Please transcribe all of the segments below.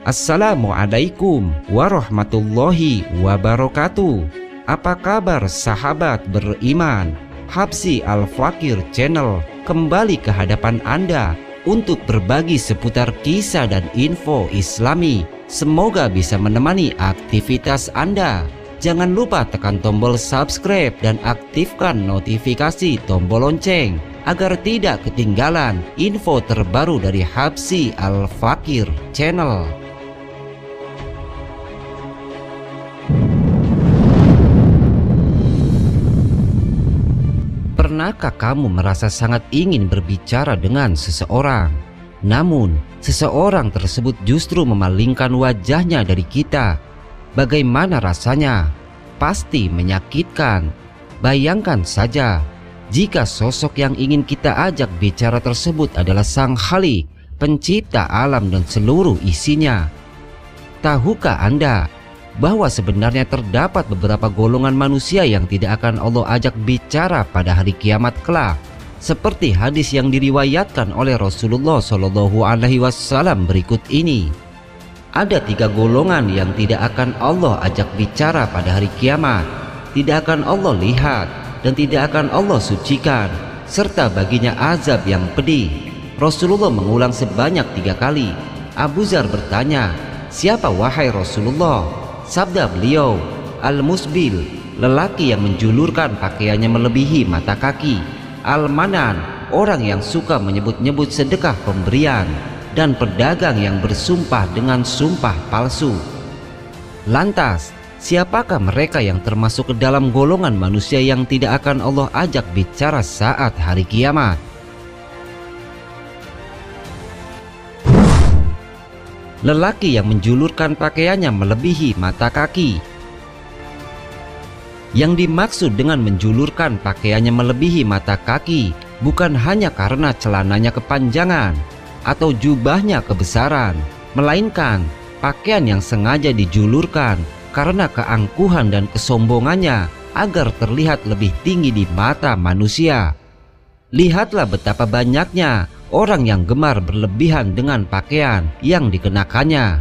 Assalamualaikum warahmatullahi wabarakatuh. Apa kabar sahabat beriman? Habsy Al-Fakir Channel kembali ke hadapan Anda untuk berbagi seputar kisah dan info Islami. Semoga bisa menemani aktivitas Anda. Jangan lupa tekan tombol subscribe dan aktifkan notifikasi tombol lonceng agar tidak ketinggalan info terbaru dari Habsy Al-Fakir Channel. Pernahkah kamu merasa sangat ingin berbicara dengan seseorang, namun seseorang tersebut justru memalingkan wajahnya dari kita? Bagaimana rasanya? Pasti menyakitkan. Bayangkan saja jika sosok yang ingin kita ajak bicara tersebut adalah Sang Khalik, pencipta alam dan seluruh isinya. Tahukah Anda bahwa sebenarnya terdapat beberapa golongan manusia yang tidak akan Allah ajak bicara pada hari kiamat kelak, seperti hadis yang diriwayatkan oleh Rasulullah SAW berikut ini. Ada 3 golongan yang tidak akan Allah ajak bicara pada hari kiamat, tidak akan Allah lihat dan tidak akan Allah sucikan, serta baginya azab yang pedih. Rasulullah mengulang sebanyak 3 kali. Abu Dzar bertanya, "Siapa wahai Rasulullah?" Sabda beliau, "Al-Musbil, lelaki yang menjulurkan pakaiannya melebihi mata kaki. Al-Manan, orang yang suka menyebut-nyebut sedekah pemberian. Dan pedagang yang bersumpah dengan sumpah palsu." Lantas, siapakah mereka yang termasuk ke dalam golongan manusia yang tidak akan Allah ajak bicara saat hari kiamat? Lelaki yang menjulurkan pakaiannya melebihi mata kaki. Yang dimaksud dengan menjulurkan pakaiannya melebihi mata kaki bukan hanya karena celananya kepanjangan atau jubahnya kebesaran, melainkan pakaian yang sengaja dijulurkan karena keangkuhan dan kesombongannya agar terlihat lebih tinggi di mata manusia. Lihatlah betapa banyaknya orang yang gemar berlebihan dengan pakaian yang dikenakannya.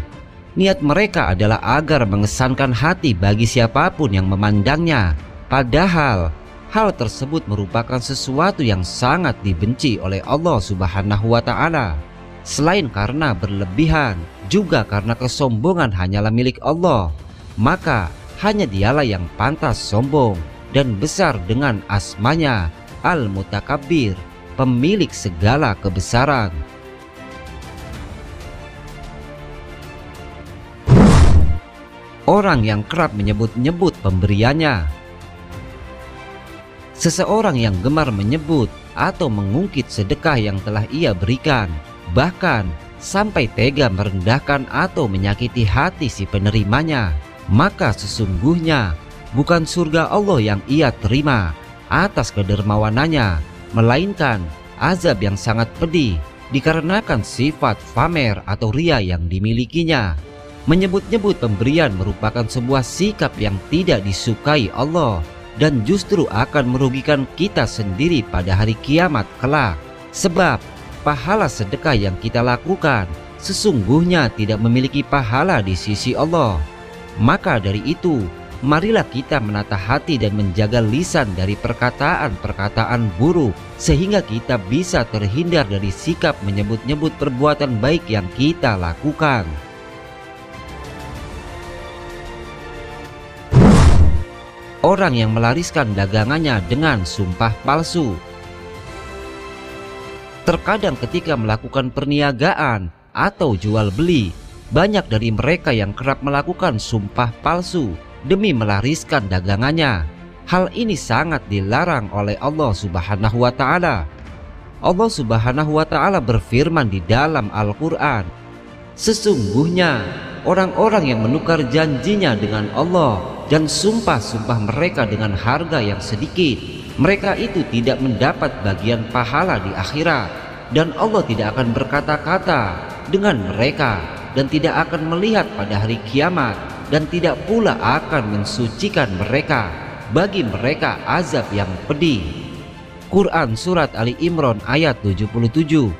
Niat mereka adalah agar mengesankan hati bagi siapapun yang memandangnya. Padahal hal tersebut merupakan sesuatu yang sangat dibenci oleh Allah Subhanahu wa Ta'ala. Selain karena berlebihan, juga karena kesombongan hanyalah milik Allah. Maka hanya Dialah yang pantas sombong dan besar dengan asmanya, Al-Mutakabbir, pemilik segala kebesaran. Orang yang kerap menyebut-nyebut pemberiannya. Seseorang yang gemar menyebut atau mengungkit sedekah yang telah ia berikan, bahkan sampai tega merendahkan atau menyakiti hati si penerimanya, maka sesungguhnya bukan surga Allah yang ia terima atas kedermawanannya, melainkan azab yang sangat pedih dikarenakan sifat pamer atau ria yang dimilikinya. Menyebut-nyebut pemberian merupakan sebuah sikap yang tidak disukai Allah dan justru akan merugikan kita sendiri pada hari kiamat kelak. Sebab pahala sedekah yang kita lakukan sesungguhnya tidak memiliki pahala di sisi Allah. Maka dari itu, marilah kita menata hati dan menjaga lisan dari perkataan-perkataan buruk, sehingga kita bisa terhindar dari sikap menyebut-nyebut perbuatan baik yang kita lakukan. Orang yang melariskan dagangannya dengan sumpah palsu. Terkadang ketika melakukan perniagaan atau jual beli, banyak dari mereka yang kerap melakukan sumpah palsu demi melariskan dagangannya. Hal ini sangat dilarang oleh Allah Subhanahu wa Ta'ala. Allah Subhanahu wa Ta'ala berfirman di dalam Al-Quran, "Sesungguhnya orang-orang yang menukar janjinya dengan Allah dan sumpah-sumpah mereka dengan harga yang sedikit, mereka itu tidak mendapat bagian pahala di akhirat, dan Allah tidak akan berkata-kata dengan mereka dan tidak akan melihat pada hari kiamat, dan tidak pula akan mensucikan mereka. Bagi mereka azab yang pedih." Quran Surat Ali Imran ayat 77.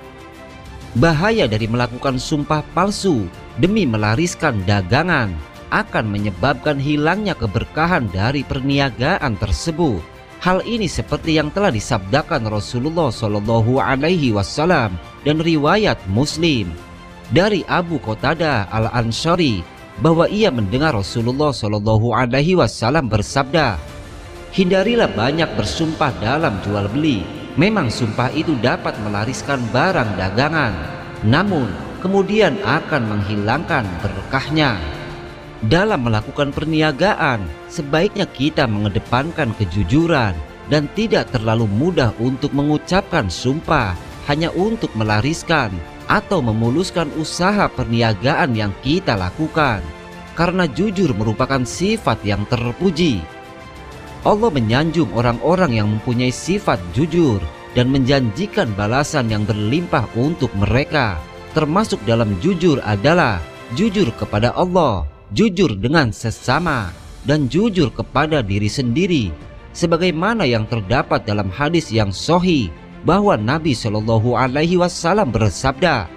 Bahaya dari melakukan sumpah palsu demi melariskan dagangan akan menyebabkan hilangnya keberkahan dari perniagaan tersebut. Hal ini seperti yang telah disabdakan Rasulullah Shallallahu Alaihi Wasallam dan riwayat Muslim dari Abu Qatadah Al-Ansyari bahwa ia mendengar Rasulullah Shallallahu Alaihi Wasallam bersabda, "Hindarilah banyak bersumpah dalam jual beli. Memang sumpah itu dapat melariskan barang dagangan, namun kemudian akan menghilangkan berkahnya." Dalam melakukan perniagaan, sebaiknya kita mengedepankan kejujuran dan tidak terlalu mudah untuk mengucapkan sumpah hanya untuk melariskan atau memuluskan usaha perniagaan yang kita lakukan, karena jujur merupakan sifat yang terpuji. Allah menyanjung orang-orang yang mempunyai sifat jujur dan menjanjikan balasan yang berlimpah untuk mereka. Termasuk dalam jujur adalah jujur kepada Allah, jujur dengan sesama, dan jujur kepada diri sendiri, sebagaimana yang terdapat dalam hadis yang sahih bahwa Nabi Shallallahu Alaihi Wasallam bersabda,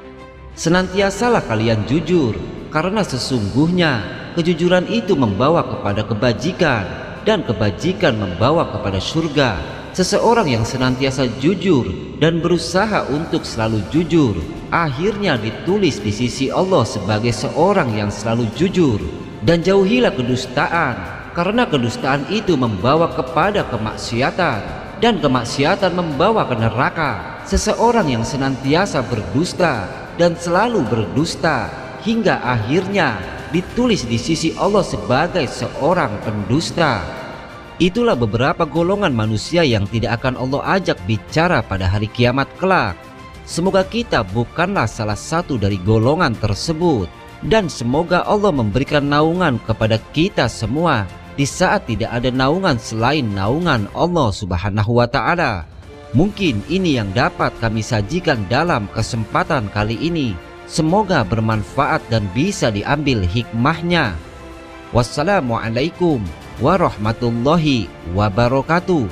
"Senantiasalah kalian jujur, karena sesungguhnya kejujuran itu membawa kepada kebajikan, dan kebajikan membawa kepada surga." Seseorang yang senantiasa jujur dan berusaha untuk selalu jujur, akhirnya ditulis di sisi Allah sebagai seorang yang selalu jujur. Dan jauhilah kedustaan, karena kedustaan itu membawa kepada kemaksiatan, dan kemaksiatan membawa ke neraka. Seseorang yang senantiasa berdusta dan selalu berdusta hingga akhirnya ditulis di sisi Allah sebagai seorang pendusta. Itulah beberapa golongan manusia yang tidak akan Allah ajak bicara pada hari kiamat kelak. Semoga kita bukanlah salah satu dari golongan tersebut, dan semoga Allah memberikan naungan kepada kita semua di saat tidak ada naungan selain naungan Allah Subhanahu wa Ta'ala. Mungkin ini yang dapat kami sajikan dalam kesempatan kali ini. Semoga bermanfaat dan bisa diambil hikmahnya. Wassalamualaikum warahmatullahi wabarakatuh.